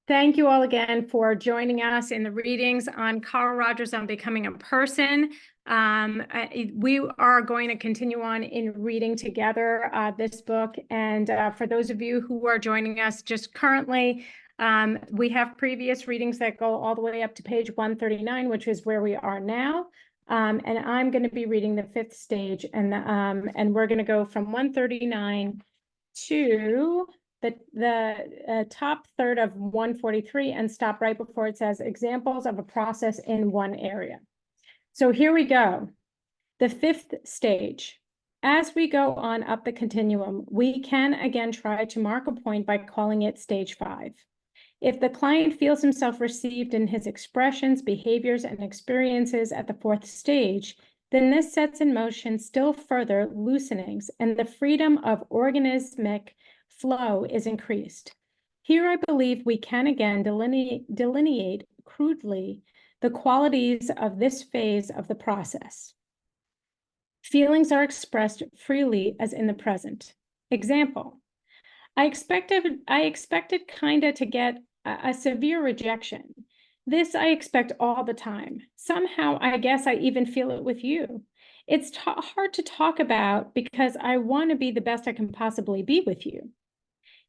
Thank you all again for joining us in the readings on Carl Rogers on Becoming a Person. We are going to continue on in reading together this book. And for those of you who are joining us just currently, we have previous readings that go all the way up to page 139, which is where we are now. And I'm going to be reading the fifth stage, and we're going to go from 139 to the top third of 143 and stop right before it says examples of a process in one area. So here we go. The fifth stage. As we go on up the continuum, we can again try to mark a point by calling it stage 5. If the client feels himself received in his expressions, behaviors, and experiences at the fourth stage, then this sets in motion still further loosenings, and the freedom of organismic flow is increased. Here, I believe we can again delineate crudely the qualities of this phase of the process. Feelings are expressed freely as in the present. Example, I expected kinda to get a severe rejection. This I expect all the time. Somehow, I guess I even feel it with you. It's hard to talk about because I want to be the best I can possibly be with you.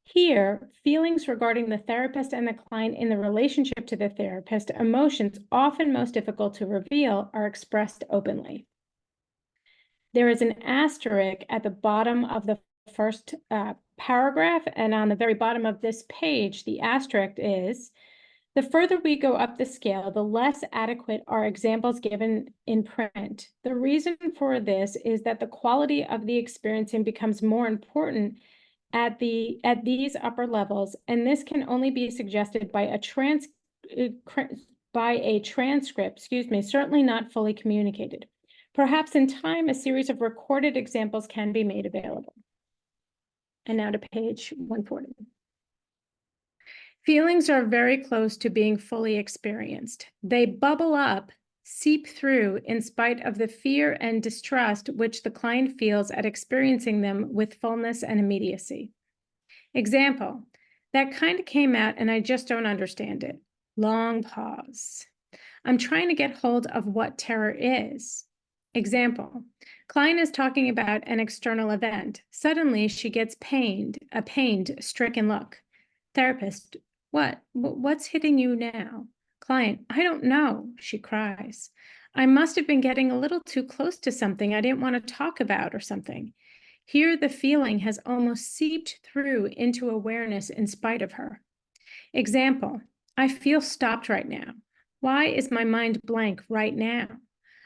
Here, feelings regarding the therapist and the client in the relationship to the therapist, emotions often most difficult to reveal, are expressed openly. There is an asterisk at the bottom of the first paragraph, and on the very bottom of this page, the asterisk is, the further we go up the scale, the less adequate are examples given in print. The reason for this is that the quality of the experiencing becomes more important at these upper levels, and this can only be suggested by a transcript, certainly not fully communicated. Perhaps in time, a series of recorded examples can be made available. And now to page 140. Feelings are very close to being fully experienced. They bubble up, seep through in spite of the fear and distrust which the client feels at experiencing them with fullness and immediacy. Example, that kind of came out and I just don't understand it. Long pause. I'm trying to get hold of what terror is. Example, client is talking about an external event. Suddenly she gets a pained, stricken look. Therapist, what's hitting you now? Client, I don't know, she cries. I must have been getting a little too close to something I didn't want to talk about or something. Here the feeling has almost seeped through into awareness in spite of her. Example, I feel stopped right now. Why is my mind blank right now?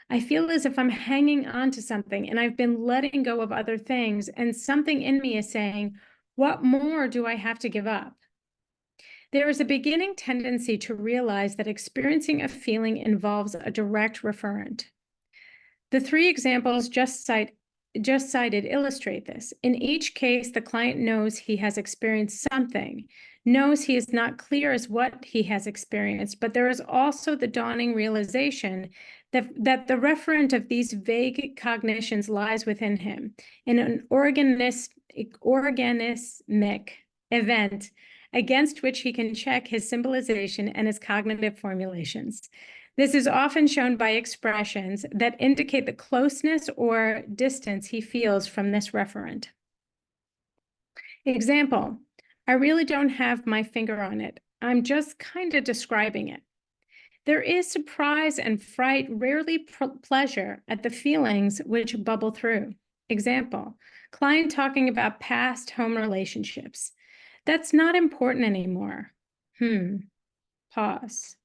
I feel as if I'm hanging on to something and I've been letting go of other things, and something in me is saying, what more do I have to give up? There is a beginning tendency to realize that experiencing a feeling involves a direct referent. The three examples just cited illustrate this. In each case, the client knows he has experienced something, knows he is not clear as what he has experienced, but there is also the dawning realization that the referent of these vague cognitions lies within him in an organismic event against which he can check his symbolization and his cognitive formulations. This is often shown by expressions that indicate the closeness or distance he feels from this referent. Example, I really don't have my finger on it. I'm just kind of describing it. There is surprise and fright, rarely pleasure at the feelings which bubble through. Example, client talking about past home relationships. That's not important anymore. Pause.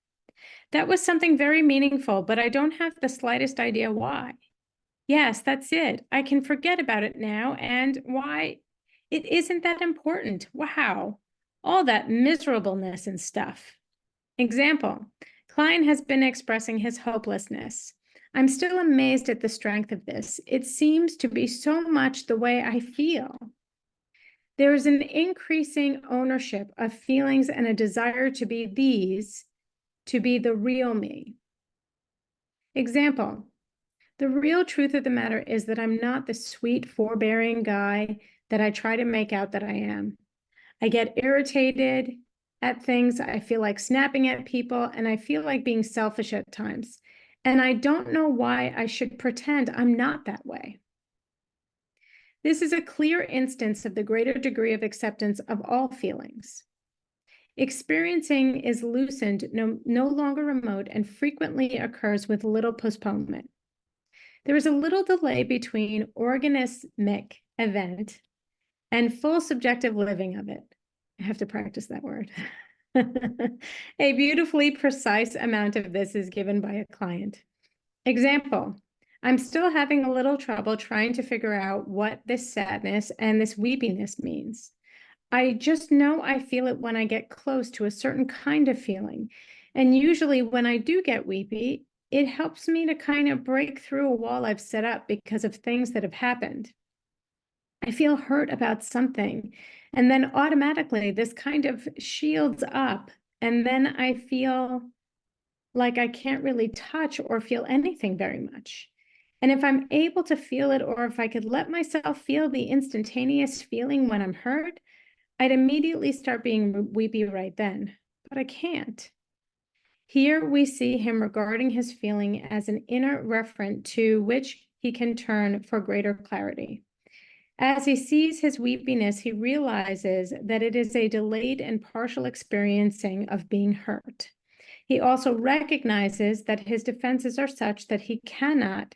That was something very meaningful, but I don't have the slightest idea why. Yes, that's it. I can forget about it now, and why? It isn't that important. Wow. All that miserableness and stuff. Example, client has been expressing his hopelessness. I'm still amazed at the strength of this. It seems to be so much the way I feel. There is an increasing ownership of feelings and a desire to be the real me. Example, the real truth of the matter is that I'm not the sweet, forbearing guy that I try to make out that I am. I get irritated, at things. I feel like snapping at people, and I feel like being selfish at times. And I don't know why I should pretend I'm not that way. This is a clear instance of the greater degree of acceptance of all feelings. Experiencing is loosened, no longer remote, and frequently occurs with little postponement. There is a little delay between organismic event and full subjective living of it. I have to practice that word. A beautifully precise amount of this is given by a client. Example, I'm still having a little trouble trying to figure out what this sadness and this weepiness means. I just know I feel it when I get close to a certain kind of feeling. And usually when I do get weepy, it helps me to kind of break through a wall I've set up because of things that have happened. I feel hurt about something, and then automatically this kind of shields up, and then I feel like I can't really touch or feel anything very much. And if I'm able to feel it, or if I could let myself feel the instantaneous feeling when I'm hurt, I'd immediately start being weepy right then, but I can't. Here we see him regarding his feeling as an inner referent to which he can turn for greater clarity. As he sees his weepiness, he realizes that it is a delayed and partial experiencing of being hurt. He also recognizes that his defenses are such that he cannot,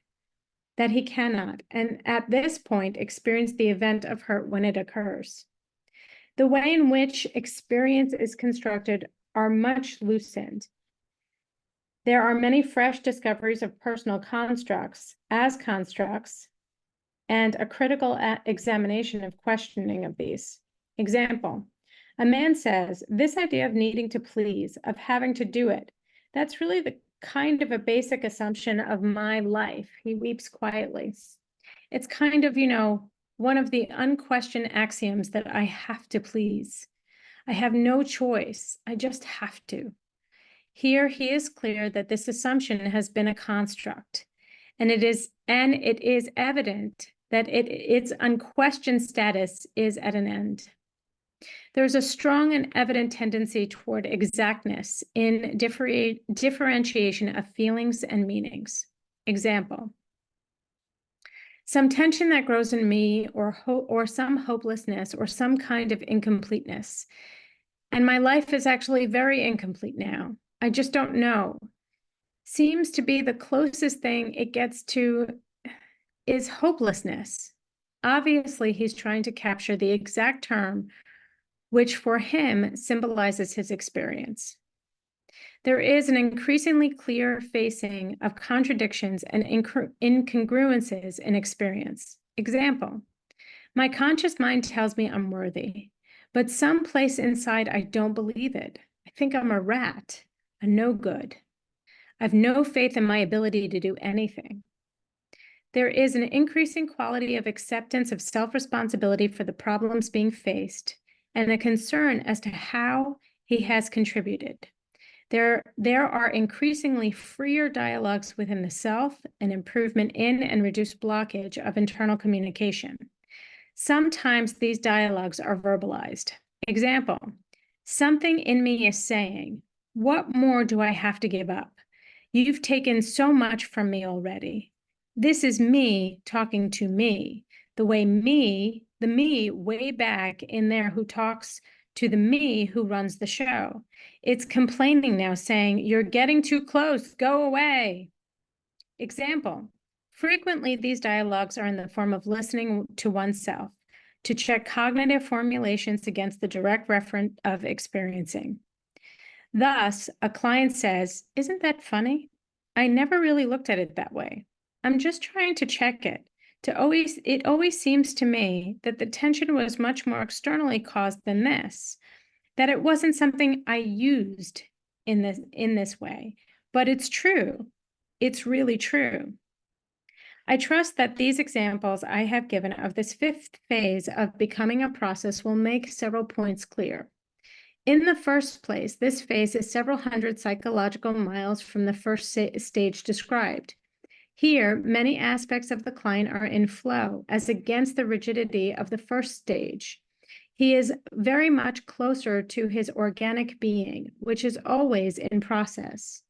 and at this point, experience the event of hurt when it occurs. The way in which experience is constructed are much loosened. There are many fresh discoveries of personal constructs as constructs, and a critical examination of questioning of these. Example, a man says, this idea of needing to please, of having to do it, that's really the kind of a basic assumption of my life. He weeps quietly. It's kind of, one of the unquestioned axioms that I have to please. I have no choice. I just have to. Here he is clear that this assumption has been a construct, and it is evident that its unquestioned status is at an end. There's a strong and evident tendency toward exactness in differentiation of feelings and meanings. Example, some tension that grows in me, or some hopelessness, or some kind of incompleteness. And my life is actually very incomplete now. I just don't know. Seems to be the closest thing it gets to is hopelessness. Obviously, he's trying to capture the exact term which for him symbolizes his experience. There is an increasingly clear facing of contradictions and incongruences in experience. Example, my conscious mind tells me I'm worthy, but someplace inside I don't believe it. I think I'm a rat, a no good. I have no faith in my ability to do anything. There is an increasing quality of acceptance of self-responsibility for the problems being faced and a concern as to how he has contributed. There are increasingly freer dialogues within the self, and improvement in and reduced blockage of internal communication. Sometimes these dialogues are verbalized. Example, something in me is saying, what more do I have to give up? You've taken so much from me already. This is me talking to me, the me way back in there who talks to the me who runs the show. It's complaining now, saying, you're getting too close, go away. Example, frequently these dialogues are in the form of listening to oneself to check cognitive formulations against the direct referent of experiencing. Thus, a client says, isn't that funny? I never really looked at it that way. I'm just trying to check it. It always seems to me that the tension was much more externally caused than this, that it wasn't something I used in this way, but it's true. It's really true. I trust that these examples I have given of this fifth phase of becoming a process will make several points clear. In the first place, this phase is several hundred psychological miles from the first stage described. Here, many aspects of the client are in flow, as against the rigidity of the first stage. He is very much closer to his organic being, which is always in process.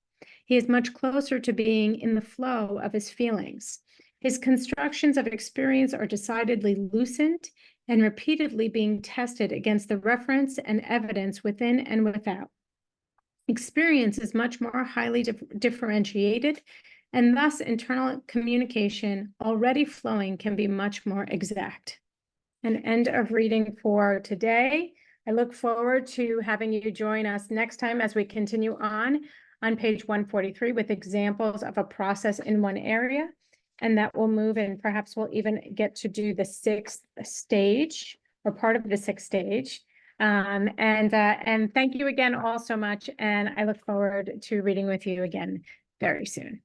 He is much closer to being in the flow of his feelings. His constructions of experience are decidedly lucent and repeatedly being tested against the reference and evidence within and without. Experience is much more highly differentiated, and thus internal communication already flowing can be much more exact. An end of reading for today. I look forward to having you join us next time as we continue on page 143 with examples of a process in one area. And that will move, and perhaps we'll even get to do the 6th stage or part of the 6th stage. And thank you again all so much. And I look forward to reading with you again very soon.